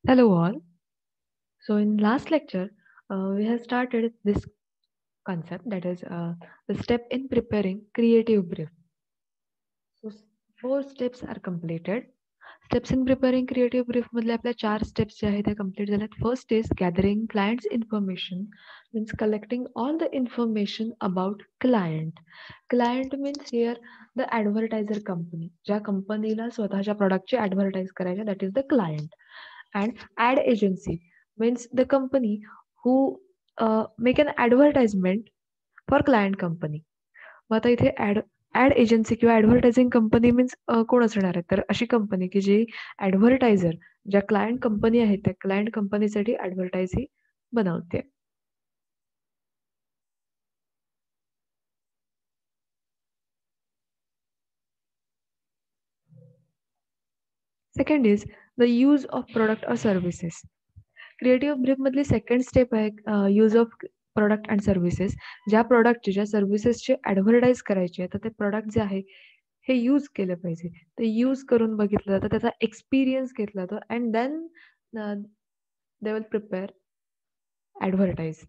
Hello all. So in last lecture, we have started this concept that is the step in preparing creative brief. So four steps are completed. Steps in preparing creative brief मधले आपल्या 4 steps जे आहेत ते complete झाल्यात. First is gathering client's information, means collecting all the information about client. Client means here the advertiser company. ज्या कंपनीला स्वतःच्या प्रोडक्टची ऍडव्हर्टाईज करायचे, that is the client. And ad agency means the company who make an advertisement for client company. मग आता इथे add agency किंवा advertising company means कोण असणार आहे, तर अशी कंपनी की जी ऍडव्हर्टायझर ज्या क्लायंट कंपनी आहेत त्या क्लायंट कंपनीसाठी ऍडव्हर्टायझिंग बनवते. Second is the use of product और सर्व्हिसेस. क्रिएटिव्ह ब्रीफ मधली सेकंड स्टेप आहे use of product and services. ज्या प्रोडक्टचे ज्या सर्व्हिसेसचे ऍडव्हर्टाईज करायचे आहे तर ते प्रोडक्ट जे आहे हे यूज केलं पाहिजे. ते यूज करून बघितलं जातं, त्याचा एक्सपिरियन्स घेतला जातो and then they will prepare advertise.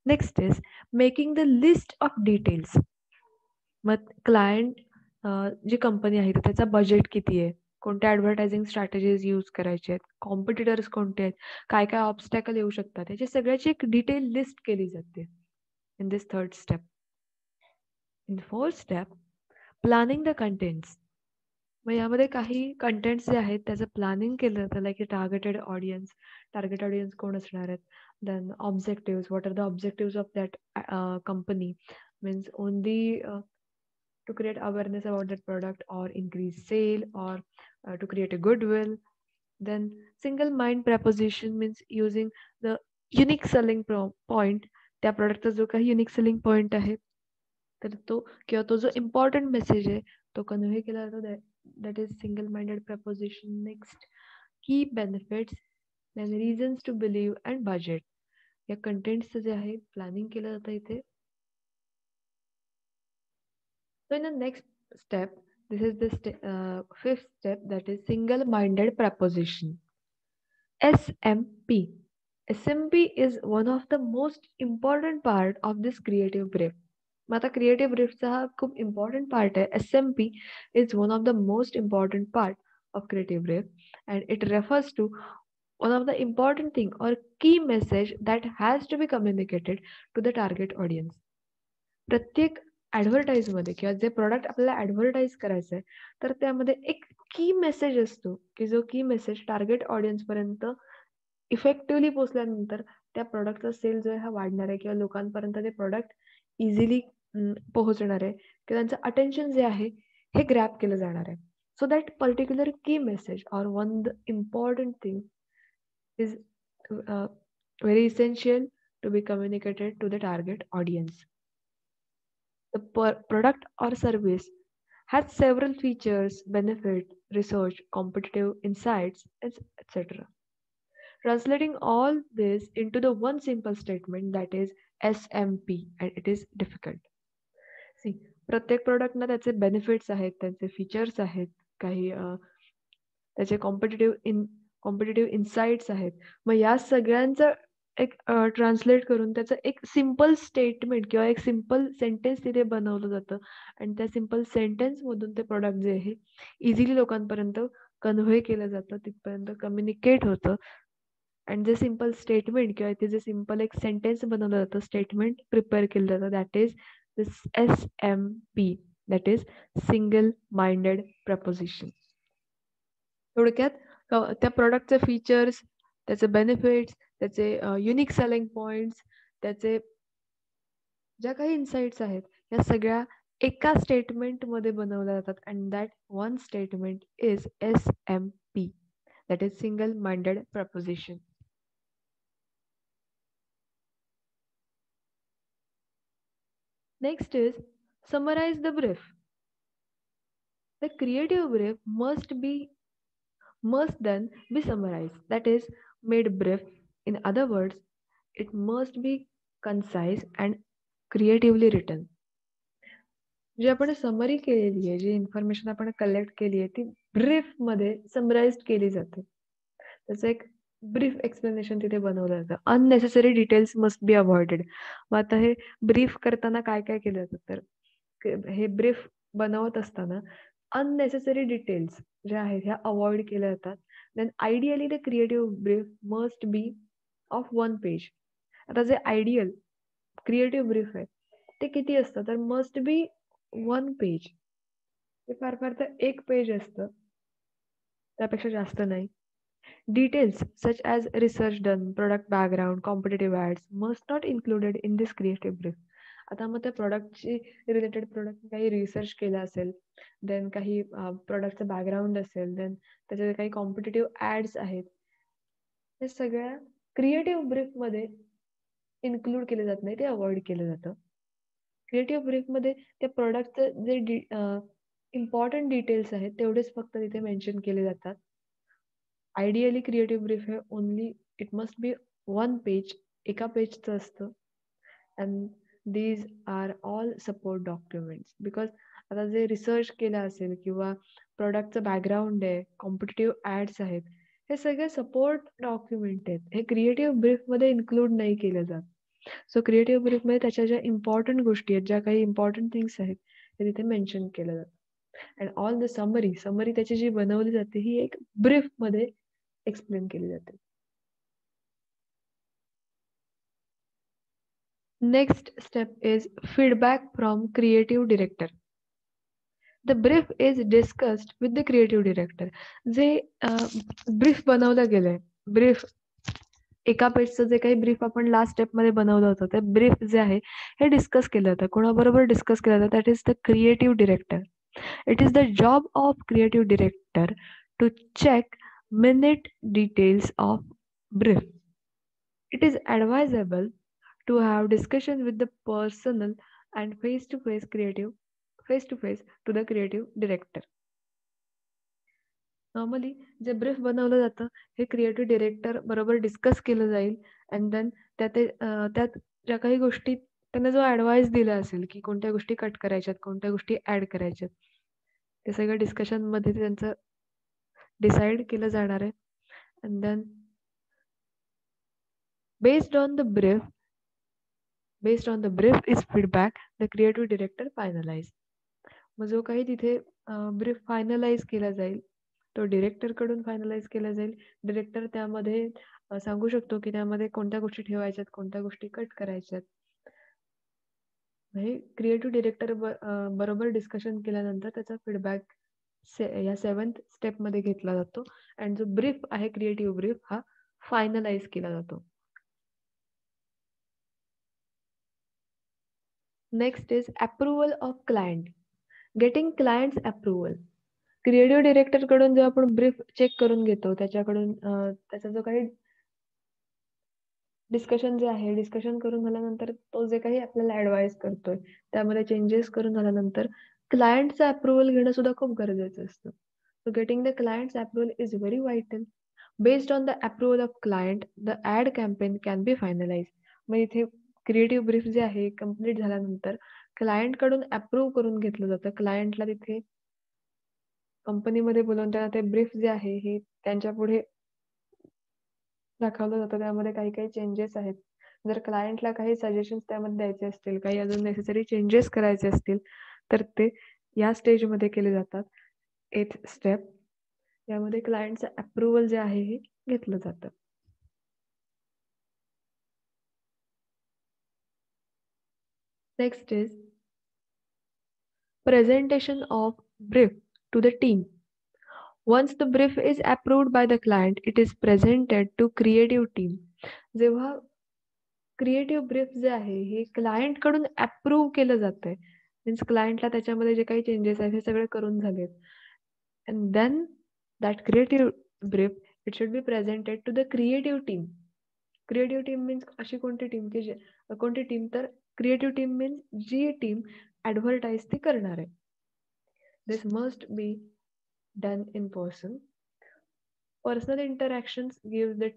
Next is making the list of details. मग क्लायंट जी कंपनी आहे तर त्याचा बजेट किती आहे, कोणत्या ॲडव्हर्टायझिंग स्ट्रॅटेजीज यूज करायचे आहेत, कॉम्पिटिटर्स कोणते आहेत, काय काय ऑब्स्टॅकल येऊ शकतात, याची सगळ्याची एक डिटेल लिस्ट केली जाते in this third step. In fourth step planning the contents. मग यामध्ये काही कंटेंट्स जे आहेत त्याचं प्लॅनिंग केलं जातं, लाईक टार्गेटेड ऑडियन्स कोण असणार आहेत, then objectives, what are the objectives of that company, means only to create awareness about that product or increase sale or to create a goodwill. Then single mind proposition means using the unique selling point. त्या प्रोडक्टचा जो काही unique selling point आहे तर तो किंवा तो जो important message आहे तो कन्व्हे केला जातो, that is single minded proposition. Next की benefits, then reasons to believe and budget. या कंटेंट्सचं जे आहे प्लॅनिंग केलं जातं इथे. So in the next step, this is the fifth step, that is single-minded proposition. SMP. SMP is one of the most important part of this creative brief. मग आता creative ब्रीफचा हा खूप इम्पॉर्टंट पार्ट आहे. SMP is one of the most important part of creative brief and it refers to one of the important thing or key message that has to be communicated to the target audience. प्रत्येक ॲडव्हर्टाईजमध्ये किंवा जे product आपल्याला advertise करायचं आहे तर त्यामध्ये एक की मेसेज असतो की जो की मेसेज टार्गेट ऑडियन्सपर्यंत इफेक्टिव्हली पोचल्यानंतर त्या प्रॉडक्टचा सेल जो आहे हा वाढणार आहे किंवा लोकांपर्यंत ते प्रॉडक्ट इझिली पोहोचणार आहे किंवा त्यांचं अटेन्शन जे आहे हे ग्रॅब केलं जाणार आहे. So that particular key message or one the important thing is very essential to be communicated to the target audience. The product or service has several features, benefit, research, competitive insights, etc. Translating all this into the one simple statement, that is SMP, and it is difficult. See, प्रत्येक प्रोडक्टना त्याचे benefits आहेत, त्याचे features आहेत, काही त्याचे competitive insights आहेत. मग या सगळ्यांचं एक ट्रान्सलेट करून त्याचं एक सिम्पल स्टेटमेंट किंवा एक सिम्पल सेंटेन्स तिथे बनवलं जातं आणि त्या सिम्पल सेंटेन्समधून ते प्रॉडक्ट जे आहे इझिली लोकांपर्यंत कन्व्हे केलं जातं, तिथपर्यंत कम्युनिकेट होतं. आणि जे सिम्पल स्टेटमेंट किंवा इथे जे सिम्पल एक सेंटेन्स बनवलं जातं, स्टेटमेंट प्रिपेअर केलं जातं, that is this SMP, that is single minded preposition. थोडक्यात त्या प्रॉडक्टचे फीचर्स, त्याचे बेनिफिट्स, त्याचे युनिक सेलिंग पॉईंट्स, त्याचे ज्या काही इन्साइट्स आहेत या सगळ्या एका स्टेटमेंटमध्ये बनवल्या जातात and that one statement is SMP, that is single minded preposition. Next is summarize the brief. The creative brief must then be summarized, that is made brief. In other words, it must be concise and creatively written. जी आपण summary केलेली आहे, जी information आपण collect केली आहे ती brief मध्ये summarise केली जाते. त्याचं एक ब्रीफ एक्सप्लेनेशन तिथे बनवलं जातं. Unnecessary details must be avoided. मग आता हे ब्रीफ करताना काय काय केलं जातं, तर हे ब्रीफ बनवत असताना अननेसेसरी डिटेल्स ज्या आहेत ह्या अवॉइड केल्या जातात. Then ideally the creative brief must be of 1 page. आता जे आयडियल क्रिएटिव्ह ब्रीफ आहे ते किती असतं, तर मस्ट बी 1 पेज. ते फार फार तर 1 पेज असतं, त्यापेक्षा जास्त नाही. Details such as research done, product background, competitive ads must not included in this creative brief. आता मग त्या प्रॉडक्टची रिलेटेड प्रोडक्ट काही रिसर्च केला असेल, देन काही प्रॉडक्टचं बॅकग्राऊंड असेल, देन त्याचे काही कॉम्पिटेटिव्ह ॲड्स आहेत, हे सगळ्या क्रिएटिव्ह ब्रीफमध्ये इन्क्लूड केलं जात नाही, ते अवॉइड केलं जातं. क्रिएटिव्ह ब्रीफमध्ये त्या प्रॉडक्टचं जे इम्पॉर्टंट डिटेल्स आहेत तेवढेच फक्त तिथे मेन्शन केले जातात. आयडियली क्रिएटिव्ह ब्रीफ हे only it must be 1 page, एका पेजचं असतं. And these are all support documents. Because आता जे रिसर्च केलं असेल किंवा प्रॉडक्टचं बॅकग्राऊंड आहे, कॉम्पिटेटिव्ह ॲड्स आहेत, हे सगळे सपोर्ट डॉक्युमेंट आहेत. हे क्रिएटिव्ह ब्रीफमध्ये इन्क्लूड नाही केलं जात. सो क्रिएटिव्ह ब्रीफमध्ये त्याच्या ज्या इम्पॉर्टंट गोष्टी आहेत, ज्या काही इम्पॉर्टंट थिंग्स आहेत, ते तिथे मेन्शन केलं जातं. अँड ऑल द समरी त्याची जी बनवली जाते ही एक ब्रीफमध्ये एक्सप्लेन केली जाते. Next step is feedback from creative director. The brief is discussed with the creative director. जे ब्रीफ बनवलं गेलंय, ब्रीफ एका पेजचं जे काही ब्रीफ आपण लास्ट स्टेपमध्ये बनवलं होतं, ते ब्रीफ जे आहे हे डिस्कस केलं जातं. कोणाबरोबर डिस्कस केलं जातं? That is the creative director. It is the job of creative director to check minute details of brief. It is advisable to have discussion with the personal and face to face to the creative director. Normally जे brief बनवलं जातं हे creative director बरोबर discuss केलं जाईल. And then त्यात ज्या काही गोष्टी त्यांना जो ॲडवाईस दिला असेल की कोणत्या गोष्टी कट करायच्यात, कोणत्या गोष्टी ॲड करायच्यात, ते सगळं डिस्कशनमध्ये त्यांचं डिसाईड केलं जाणार आहे. And then based on the brief is feedback the creative director finalize. मग जो काही तिथे ब्रीफ फायनलाइज केला जाईल तो डिरेक्टरकडून फायनलाइज केला जाईल. डिरेक्टर त्यामध्ये सांगू शकतो की त्यामध्ये कोणत्या गोष्टी ठेवायच्यात, कोणत्या गोष्टी कट करायच्यात. हे क्रिएटिव्ह डिरेक्टर बरोबर डिस्कशन केल्यानंतर त्याचा फीडबॅक या 7th स्टेपमध्ये घेतला जातो. अँड जो ब्रीफ आहे क्रिएटिव्ह ब्रीफ हा फायनलाइज केला जातो. Next is approval of client. Getting clients approval. Creative डिरेक्टरकडून जेव्हा आपण ब्रीफ चेक करून घेतो, त्याच्याकडून त्याचा जो काही डिस्कशन करून झाल्यानंतर तो जे काही आपल्याला ॲडवाईस करतोय त्यामध्ये चेंजेस करून झाल्यानंतर क्लायंटचं अप्रुव्हल घेणं सुद्धा खूप गरजेचं असतं. So getting the clients approval is very vital. Based on the approval of client the add campaign can be finalise. मग इथे क्रिएटिव्ह ब्रीफ जे आहे कंप्लीट झाल्यानंतर क्लायंटकडून अप्रूव्ह करून घेतलं जातं. क्लायंटला तिथे कंपनीमध्ये बोलावून त्यांना ते ब्रीफ जे आहे हे त्यांच्या पुढे दाखवलं जातं. त्यामध्ये काही काही चेंजेस आहेत. जर क्लायंटला काही सजेशन्स त्यामध्ये द्यायचे असतील, काही अजून नेसेसरी चेंजेस करायचे असतील तर ते या स्टेजमध्ये केले जातात. 8th स्टेप यामध्ये क्लायंटचं अप्रुव्हल जे आहे हे घेतलं जातं. Next is presentation of brief to the team. Once the brief is approved by the client, it is presented to creative team. जेव्हा क्रिएटिव्ह ब्रीफ जे आहे हे क्लायंटकडून अप्रूव्ह केलं जातंय, मीन्स क्लायंटला त्याच्यामध्ये जे काही चेंजेस आहेत हे सगळे करून झालेत. And then that creative brief it should be presented to the creative team. Creative team means अशी कोणती टीम की कोणती टीम, तर क्रिएटिव्ह टीम मीन्स जी टीम ॲडव्हर्टाईज ती करणार आहे. This must be done in person. Personal interactions gives the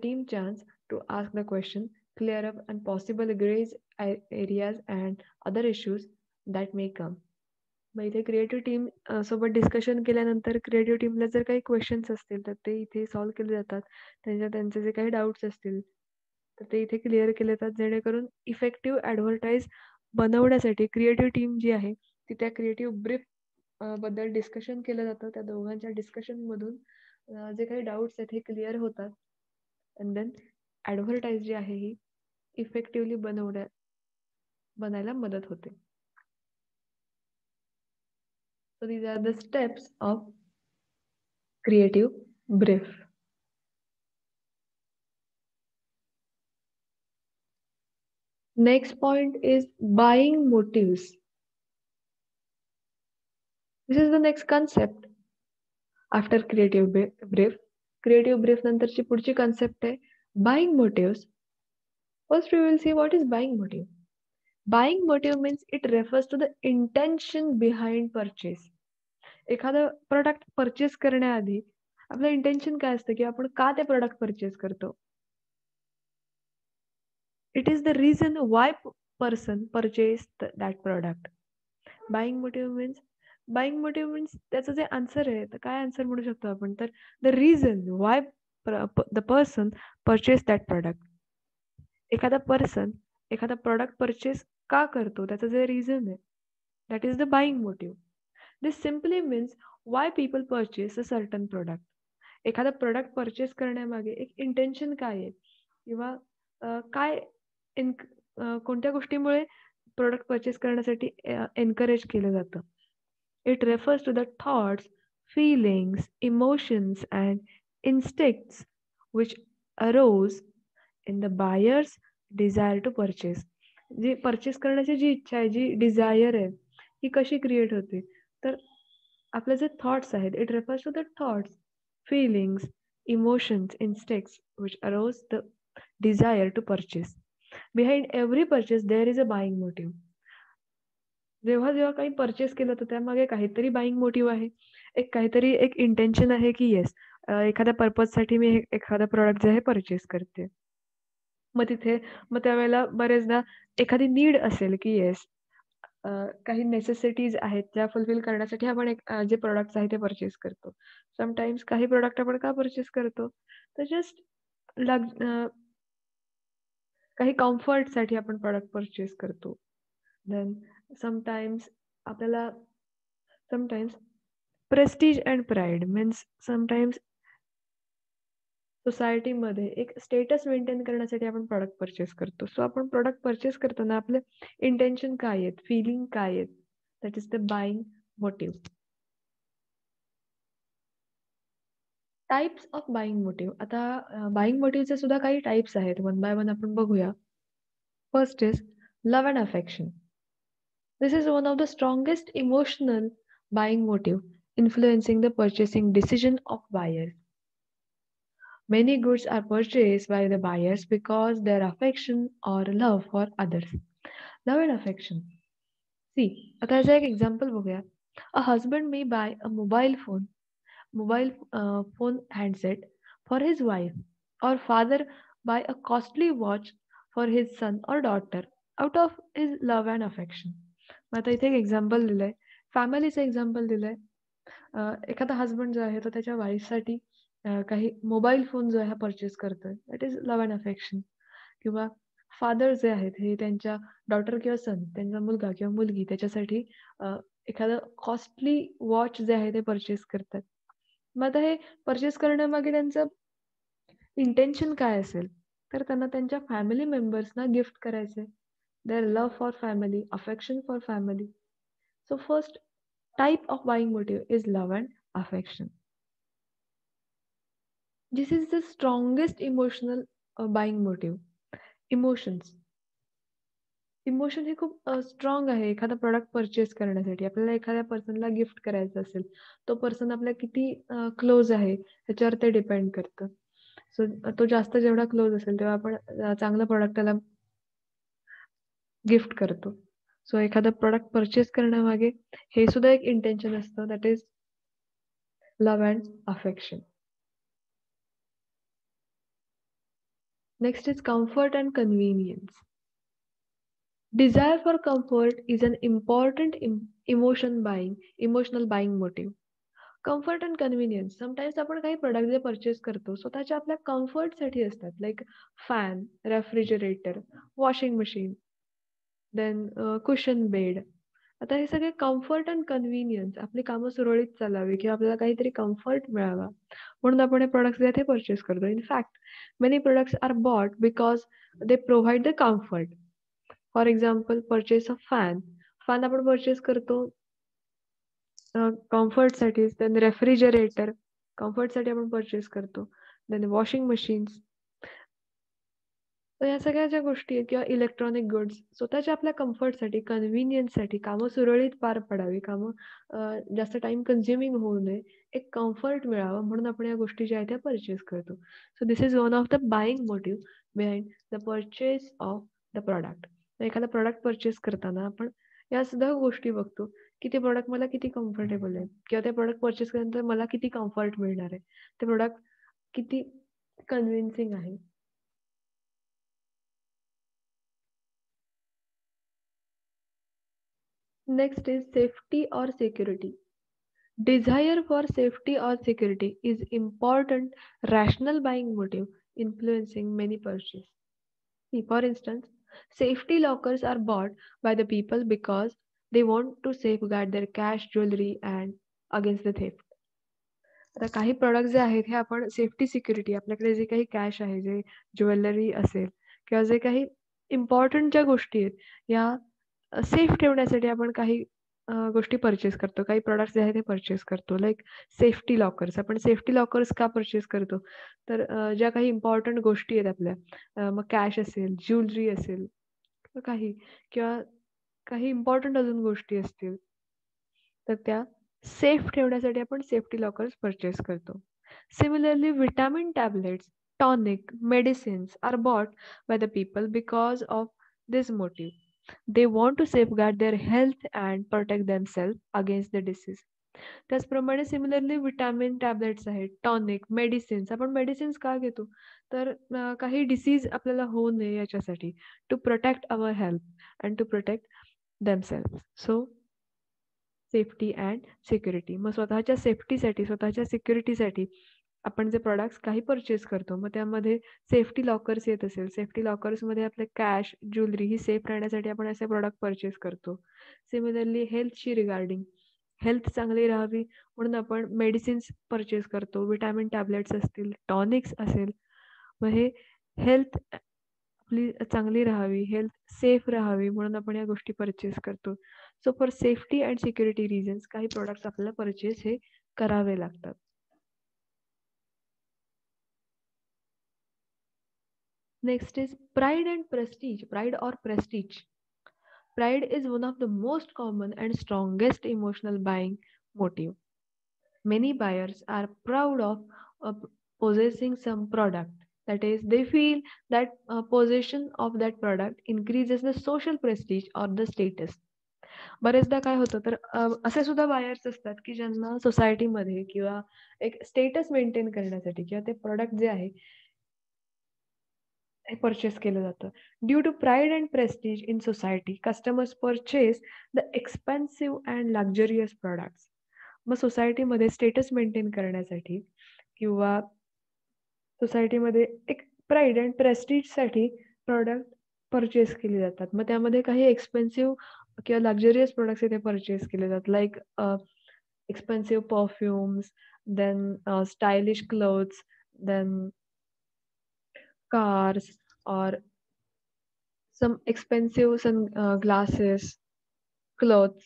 team chance to ask the question, clear up and possible graze areas and other issues that may come. मग इथे creative team सोबत discussion केल्यानंतर creative टीमला जर काही questions असतील तर ते इथे सॉल्व्ह केले जातात. त्यांचे जे काही डाउट्स असतील तर ते इथे क्लिअर केले जातात, जेणेकरून इफेक्टिव्ह ॲडव्हर्टाइज बनवण्यासाठी क्रिएटिव्ह टीम जी आहे ती त्या क्रिएटिव्ह ब्रीफ बद्दल डिस्कशन केलं जातं. त्या दोघांच्या डिस्कशनमधून जे काही डाउट्स आहेत हे क्लिअर होतात. अँड देन ॲडव्हर्टाइज जी आहे ही इफेक्टिव्हली बनायला मदत होते. So these are the steps of creative brief. Next point is buying motives. This is the next concept after creative brief. Creative brief नंतरची पुढची concept आहे buying motives. First we will see what is buying motive. Buying motive means it refers to the intention behind purchase. एखादं product purchase करण्याआधी आपलं intention काय असतं की आपण का ते प्रोडक्ट परचेस करतो. It is the reason why person purchased that product. Buying motive means त्याचं जे आन्सर आहे तर काय आन्सर म्हणू शकतो आपण, तर the reason why the person purchase that product. एखादा प्रॉडक्ट परचेस का करतो त्याचं जे रिझन आहे that is the buying motive. This simply means Y people purchase a certain product. एखादा प्रोडक्ट परचेस करण्यामागे एक इंटेन्शन काय आहे किंवा काय कोणत्या गोष्टीमुळे प्रोडक्ट परचेस करण्यासाठी एनकरेज केलं जातं. It refers to the thoughts, feelings, emotions, and instincts which arose in the buyer's desire to purchase. जी परचेस करण्याची जी इच्छा आहे, जी डिझायर आहे, ही कशी क्रिएट होते, तर आपले जे थॉट्स आहेत, it refers to the thoughts, feelings, emotions, instincts which arose the desire to purchase. Behind every purchase there is a buying motive. जेव्हा जेव्हा काही परचेस केलं तर त्यामागे काहीतरी बाईंग मोटिव्ह आहे. काहीतरी एक इंटेन्शन आहे की येस एखाद्या पर्पजसाठी मी एखादा प्रॉडक्ट जे आहे परचेस करते. मग त्यावेळेला बरेचदा एखादी नीड असेल की येस काही नेसेसिटीज आहेत त्या फुलफिल करण्यासाठी आपण जे प्रॉडक्ट्स आहेत ते परचेस करतो. समटाईम्स काही प्रॉडक्ट आपण का परचेस करतो, तर जस्ट काही कम्फर्टसाठी आपण प्रॉडक्ट परचेस करतो. देन समटाईम्स आपल्याला sometimes Prestige and pride means sometimes सोसायटीमध्ये एक स्टेटस मेंटेन करण्यासाठी आपण प्रॉडक्ट परचेस करतो. सो आपण प्रॉडक्ट परचेस करताना आपले इंटेन्शन काय आहेत, फिलिंग काय आहेत, that is the buying motive. Types of buying motive. आता बाईंग मोटिव्हचे सुद्धा काही टाइप्स आहेत. वन बाय वन आपण बघूया. First is love and affection. This is one of the strongest emotional buying motive influencing the purchasing decision of buyers. Many goods are purchased by the buyers because their affection or love for others. Love and affection. See, आता याचा एक example बघूया. A husband may buy a mobile phone handset for his wife, or father buy a costly watch for his son or daughter out of his love and affection. मग आता इथे एक example दिलंय, फॅमिलीचं एक्झाम्पल दिलंय. एखादा husband जो आहे तो त्याच्या वाईफसाठी काही मोबाईल फोन जो आहे हा परचेस करतोय, that is love and affection. किंवा फादर जे आहेत हे त्यांच्या डॉटर किंवा सन, त्यांचा मुलगा किंवा मुलगी त्याच्यासाठी एखादं कॉस्टली वॉच जे आहे ते परचेस करतात. मग आता हे परचेस करण्यामागे त्यांचं इंटेन्शन काय असेल, तर त्यांना त्यांच्या फॅमिली मेंबर्सना गिफ्ट करायचे. their love for family, affection for family. So first type of buying motive is love and affection. This is the strongest emotional buying motive. Emotions. Emotion हे खूप स्ट्रॉंग आहे एखादा प्रॉडक्ट परचेस करण्यासाठी. आपल्याला एखाद्या पर्सनला gift करायचं असेल, तो पर्सन आपल्या किती क्लोज आहे ह्याच्यावर ते डिपेंड करतं. सो तो जास्त जेवढा क्लोज असेल तेव्हा आपण चांगलं प्रॉडक्ट त्याला गिफ्ट करतो. सो एखादा प्रॉडक्ट परचेस करण्यामागे हे सुद्धा एक इंटेन्शन असतं, that is love and affection. Next is comfort and convenience. Desire for comfort is an important emotional buying motive. Comfort and convenience. Sometimes आपण काही प्रॉडक्ट जे पर्चेस करतो स्वतःच्या आपल्या कम्फर्टसाठी असतात. Like fan, refrigerator, washing machine, then cushion bed. आता हे सगळे कम्फर्ट अँड कन्व्हिनियन्स आपली कामं सुरळीत चालावी किंवा आपल्याला काहीतरी कम्फर्ट मिळावा म्हणून आपण हे प्रॉडक्ट्स जे आहेत ते पर्चेस करतो. In fact many products are bought because they provide the comfort. For example purchase of fan. Fan आपण पर्चेस करतो कम्फर्टसाठीच. देन रेफ्रिजरेटर कम्फर्टसाठी आपण पर्चेस करतो. Then washing machines. तर या सगळ्या ज्या गोष्टी आहेत किंवा इलेक्ट्रॉनिक गुड्स स्वतःच्या आपल्या कम्फर्टसाठी, कन्व्हिनियन्ससाठी, कामं सुरळीत पार पडावी, कामं जास्त टाईम कन्झ्युमिंग होऊ नये, एक कम्फर्ट मिळावं म्हणून आपण या गोष्टी ज्या आहेत त्या पर्चेस करतो. So this is one of the buying motive behind the purchase of the product. एखादा प्रॉडक्ट पर्चेस करताना आपण या सुद्धा गोष्टी बघतो की ते प्रॉडक्ट मला किती कम्फर्टेबल आहे किंवा ते प्रॉडक्ट पर्चेस केल्यानंतर मला किती कम्फर्ट मिळणार आहे. ते प्रॉडक्ट किती कन्व्हिन्सिंग आहे. Next is safety or security. Desire for safety or security is important rational buying motive influencing many purchases. For instance, safety lockers are bought by the people because they want to safeguard their cash, jewelry and against the theft. आता काही product जे आहेत हे आपण safety security आपल्याकडे जे काही cash आहे, जे ज्वेलरी असेल किंवा जे काही इम्पॉर्टंट ज्या गोष्टी आहेत या सेफ ठेवण्यासाठी आपण काही गोष्टी पर्चेस करतो. काही प्रॉडक्ट्स जे आहेत ते पर्चेस करतो. Like safety lockers. आपण सेफ्टी लॉकर्स का पर्चेस करतो? तर ज्या काही इम्पॉर्टंट गोष्टी आहेत आपल्या मग कॅश असेल, ज्वेलरी असेल काही किंवा काही इम्पॉर्टंट अजून गोष्टी असतील, तर त्या सेफ ठेवण्यासाठी आपण सेफ्टी लॉकर्स पर्चेस करतो. Similarly vitamin tablets, tonic, medicines are bought by the people because of this motive. They want to safeguard their health and protect themselves against the disease. त्याचप्रमाणे similarly vitamin tablets आहेत, tonic, medicines. आपण medicines का घेतो? तर काही disease आपल्याला होऊ नये याच्यासाठी. To protect our health and to protect themself. So safety and security. मग स्वतःच्या सेफ्टीसाठी, स्वतःच्या सिक्युरिटीसाठी आपण जे प्रॉडक्ट्स काही पर्चेस करतो, मग त्यामध्ये सेफ्टी लॉकर्स येत असेल, सेफ्टी लॉकर्समध्ये आपले कॅश, ज्वेलरी ही सेफ राहण्यासाठी आपण असे प्रॉडक्ट पर्चेस करतो. सिमिलरली हेल्थशी रिगार्डिंग, हेल्थ चांगली राहावी म्हणून आपण मेडिसिन्स पर्चेस करतो. व्हिटॅमिन टॅबलेट्स असतील, टॉनिक्स असेल. मग हे हेल्थ आपली चांगली राहावी, हेल्थ सेफ राहावी म्हणून आपण या गोष्टी पर्चेस करतो. So for safety and security reasons काही प्रॉडक्ट्स आपल्याला पर्चेस हे करावे लागतात. Next is pride and prestige. Pride or prestige. Pride is one of the most common and strongest emotional buying motive. Many buyers are proud of possessing some product. That is, they feel that possession of that product increases the social prestige or the status. बरेचदा काय होतं तर असे सुद्धा buyers असतात की ज्यांना सोसायटीमध्ये किंवा एक स्टेटस मेंटेन करण्यासाठी किंवा ते प्रॉडक्ट जे आहे हे पर्चेस केलं जातं. Due to pride and prestige in society customers purchase the expensive and luxurious products. मग सोसायटीमध्ये स्टेटस मेंटेन करण्यासाठी किंवा सोसायटीमध्ये एक प्राईड अँड प्रेस्टीजसाठी प्रॉडक्ट पर्चेस केले जातात. मग त्यामध्ये काही एक्सपेन्सिव्ह किंवा लक्झरियस प्रॉडक्ट्स इथे पर्चेस केले जातात. Like expensive perfumes, then stylish clothes, then cars or some expensive glasses, clothes.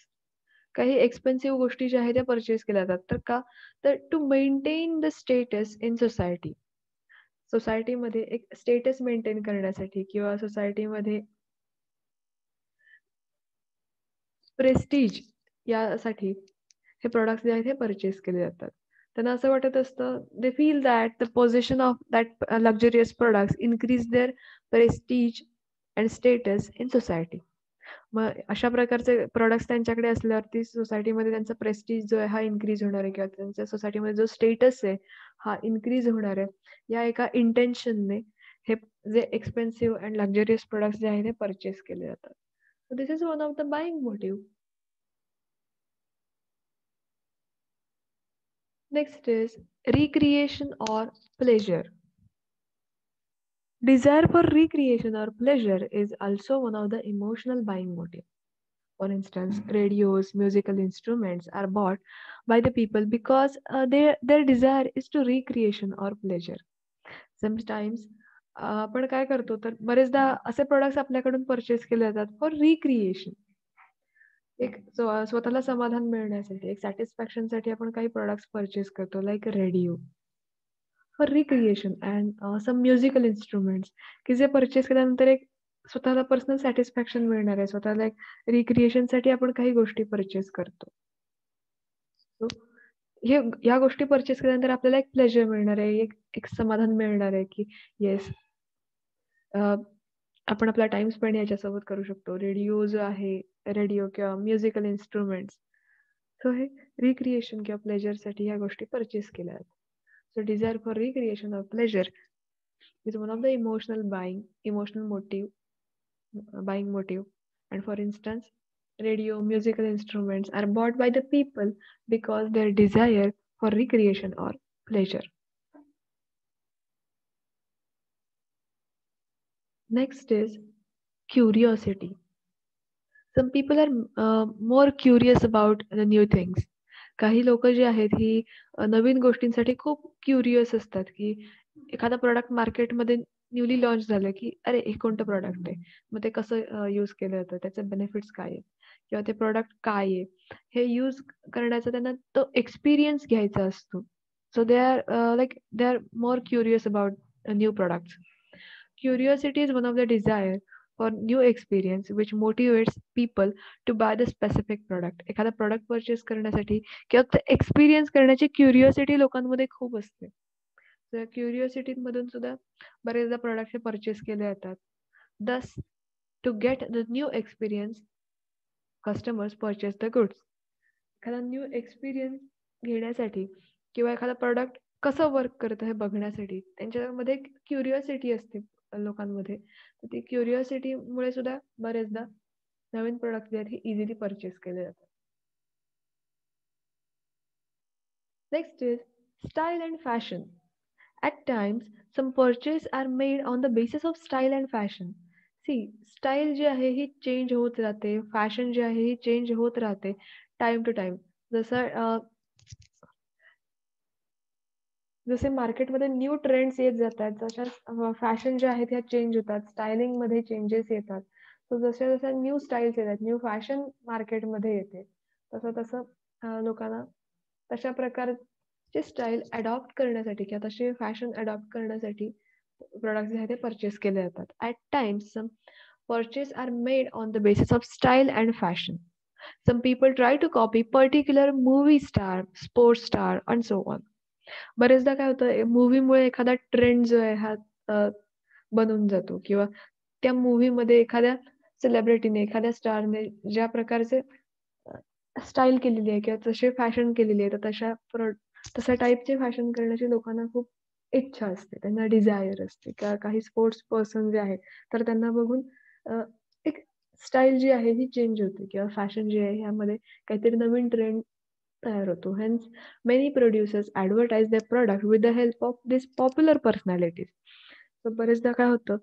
काही एक्सपेन्सिव्ह गोष्टी ज्या आहेत त्या पर्चेस केल्या जातात. तर का? तर to maintain the status in society. सोसायटीमध्ये एक स्टेटस मेंटेन करण्यासाठी किंवा सोसायटीमध्ये प्रेस्टीज यासाठी हे प्रॉडक्ट्स जे आहेत हे पर्चेस केले जातात. त्यांना असं वाटत असतं, they feel that the possession of that luxurious products increase their prestige and status in society. मग अशा प्रकारचे प्रॉडक्ट्स त्यांच्याकडे असल्यावरती सोसायटीमध्ये त्यांचा प्रेस्टीज जो आहे हा इन्क्रीज होणार आहे किंवा त्यांच्या सोसायटीमध्ये जो स्टेटस आहे हा इन्क्रीज होणार आहे. या एका इंटेन्शनने हे जे एक्सपेन्सिव्ह अँड लक्झरियस प्रॉडक्ट्स जे आहेत ते पर्चेस केले जातात. This is one of the buying motive. Next is recreation or pleasure. Desire for recreation or pleasure is also one of the emotional buying motives. For instance, radios, musical instruments are bought by the people because their desire is to recreation or pleasure. Sometimes आपण काय करतो तर बरेचदा असे products आपल्याकडून purchase केले जातात for recreation. एक स्वतःला समाधान मिळण्यासाठी, एक सॅटिस्फॅक्शनसाठी आपण काही प्रॉडक्ट्स परचेस करतो like radio for recreation and some musical instruments की जे परचेस केल्यानंतर एक स्वतःला पर्सनल सॅटिस्फॅक्शन मिळणार आहे. स्वतःला एक रिक्रिएशनसाठी आपण काही गोष्टी परचेस करतो. सो हे ह्या गोष्टी परचेस केल्यानंतर आपल्याला एक प्लेजर मिळणार आहे, एक एक समाधान मिळणार आहे, की येस आपण आपला टाईम स्पेंड याच्यासोबत करू शकतो. रेडिओ जो आहे, रेडिओ किंवा म्युझिकल इन्स्ट्रुमेंट्स. सो हे रिक्रिएशन किंवा प्लेजरसाठी ह्या गोष्टी परचेस केल्या जातात. So desire for recreation or pleasure is one of the emotional buying motive. And for instance, radio, musical instruments are bought by the people because their desire for recreation or pleasure. Next is curiosity. Some people are more curious about the new things. काही लोक जी आहेत ही नवीन गोष्टींसाठी खूप curious असतात, की एखादा product मार्केटमध्ये newly launch झालं, की अरे हे कोणतं प्रॉडक्ट आहे, मग ते कसं यूज केलं जातं, त्याचे बेनिफिट्स काय आहेत किंवा ते प्रॉडक्ट काय आहे, हे यूज करण्याचा त्यांना तो एक्सपिरियन्स घ्यायचा असतो. So they are more curious about new products. Curiosity is one of the desire for new experience which motivates people to buy the specific product. एखादा प्रॉडक्ट परचेस करण्यासाठी किंवा ते एक्सपिरियन्स करण्याची क्युरिओसिटी लोकांमध्ये खूप असते. तर क्युरिओसिटी मधून सुद्धा बरेचदा प्रॉडक्ट हे परचेस केले जातात. Thus, to get the new experience, customers purchase the goods. एखादा न्यू एक्सपिरियन्स घेण्यासाठी किंवा एखादा प्रॉडक्ट कसं वर्क करतं हे बघण्यासाठी त्यांच्यामध्ये एक क्युरिओसिटी असते लोकांमध्ये. तर ती क्युरिओसिटीमुळे सुद्धा बरेचदा नवीन प्रॉडक्ट जे आहेत हे इझिली परचेस केले जातात. Next is style and fashion. At times, some purchases are made on the basis of style and fashion. See, style जी आहे ही चेंज होत राहते, फॅशन जी आहे ही चेंज होत राहते टाइम टू टाइम. जसं जसे मार्केटमध्ये न्यू ट्रेंड्स येत जातात, तशाच फॅशन ज्या आहेत ह्या चेंज होतात, स्टायलिंगमध्ये चेंजेस येतात. सो जशा न्यू स्टाईल्स येतात, न्यू फॅशन मार्केटमध्ये येते, तसं लोकांना तशा प्रकारचे स्टाईल अडॉप्ट करण्यासाठी किंवा तशी फॅशन अडॉप्ट करण्यासाठी प्रॉडक्ट्स जे आहेत ते परचेस केले जातात. At times some purchase are made on the basis of style and fashion. Some people try to copy particular movie star, sports star, and so on. बरेचदा काय होतं मूव्हीमुळे एखादा ट्रेंड जो आहे हा बनून जातो किंवा त्या मूव्हीमध्ये एखाद्या सेलिब्रिटीने, एखाद्या स्टारने ज्या प्रकारचे स्टाईल केलेली आहे किंवा तशी फॅशन केलेली आहे, तर तशा टाईपचे फॅशन करण्याची लोकांना खूप इच्छा असते, त्यांना डिझायर असते. काही स्पोर्ट्स पर्सन जे आहेत, तर त्यांना बघून एक स्टाईल जी आहे ही चेंज होते किंवा फॅशन जी आहे ह्यामध्ये काहीतरी नवीन ट्रेंड तयार होतो. Hence, many producers advertise their product with the help of these popular personalities. तर बरेचदा काय होतं,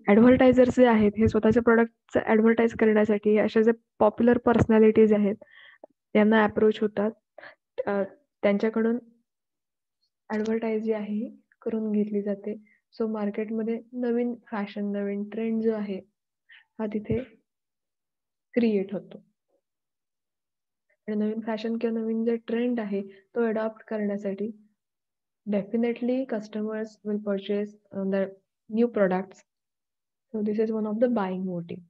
ॲडव्हर्टायझर्स जे आहेत हे स्वतःच्या प्रॉडक्टचं ॲडव्हर्टाइज करण्यासाठी अशा जे पॉप्युलर पर्सनॅलिटीज आहेत त्यांना अप्रोच होतात. त्यांच्याकडून ॲडव्हर्टाइज जी आहे ही करून घेतली जाते. सो मार्केटमध्ये नवीन फॅशन, नवीन ट्रेंड जो आहे हा तिथे क्रिएट होतो. आणि नवीन फॅशन किंवा नवीन जे ट्रेंड आहे तो अडॉप्ट करण्यासाठी definitely customers will purchase the new products. So this is one of the buying motive.